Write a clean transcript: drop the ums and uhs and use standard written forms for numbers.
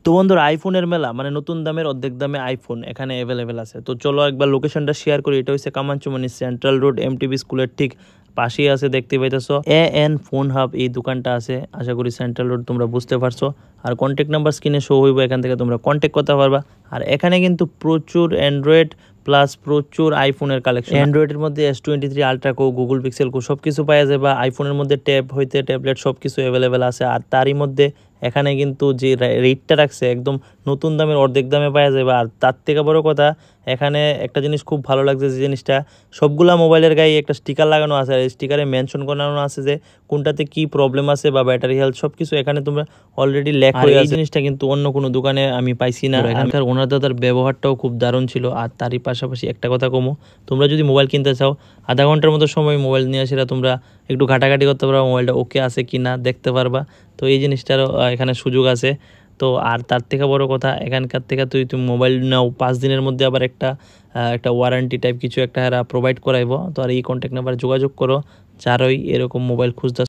তো বন্ধুরা আইফোনের মেলা মানে নতুন দামের অর্ধেক দামে আইফোন এখানে অ্যাভেলেবেল আছে। তো চলো একবার লোকেশনটা শেয়ার করি। এটা হচ্ছে কামানচুমানি সেন্ট্রাল রোড এমটিবি স্কুলের ঠিক পাশেই আছে, দেখতে পাইতেছো এএন ফোন হাব এই দোকানটা আছে। আশা করি সেন্ট্রাল রোড তোমরা বুঝতে পারছো। আর কন্ট্যাক্ট নাম্বার স্ক্রিনে শো হইব, এখান থেকে তোমরা কন্ট্যাক্ট করতে পারবা। আর এখানে কিন্তু প্রচুর অ্যান্ড্রয়েড প্লাস প্রচুর আইফোনের কালেকশন। অ্যান্ড্রয়েডের মধ্যে S23 আলট্রা কো, গুগল পিক্সেল কো সব কিছু পাওয়া যাবে। আইফোনের মধ্যে ট্যাব হইতে ট্যাবলেট সব কিছু অ্যাভেলেবেল আছে। আর তারই মধ্যে এখানে কিন্তু যে রেটটা রাখছে একদম নতুন দামের অর্ধেক দামে পাওয়া যাবে। আর তার থেকে বড় কথা, এখানে একটা জিনিস খুব ভালো লাগছে, যে জিনিসটা সবগুলা মোবাইলের গায়ে একটা স্টিকার লাগানো আছে। আর স্টিকারে মেনশন করানো আছে যে কোনটাতে কি প্রবলেম আছে বা ব্যাটারি হেলথ সব কিছু এখানে তোমরা অলরেডি লেখা হয়ে আছে। এই জিনিসটা কিন্তু অন্য কোনো দোকানে আমি পাইছি না। এখানকার ওনার দাদার ব্যবহারটাও খুব দারুণ ছিল। আর তারই পাশাপাশি একটা কথা কমো, তোমরা যদি মোবাইল কিনতে চাও আধা ঘন্টার মতো সময় মোবাইল নিয়ে আসিরা তোমরা একটু ঘাটাঘাটি করতে পারবা, মোবাইলটা ওকে আছে কি না দেখতে পারবা। তো এই জিনিসটারও এখানে সুযোগ আছে। তো আর তার থেকে বড় কথা, এখানকার থেকে তুমি মোবাইল নাও 5 দিনের মধ্যে আবার একটা ওয়ারেন্টি টাইপ কিছু একটা প্রোভাইড করাইব। তো আর এই কন্ট্যাক্ট নাম্বার যোগাযোগ করো যারই এরকম মোবাইল খুঁজতে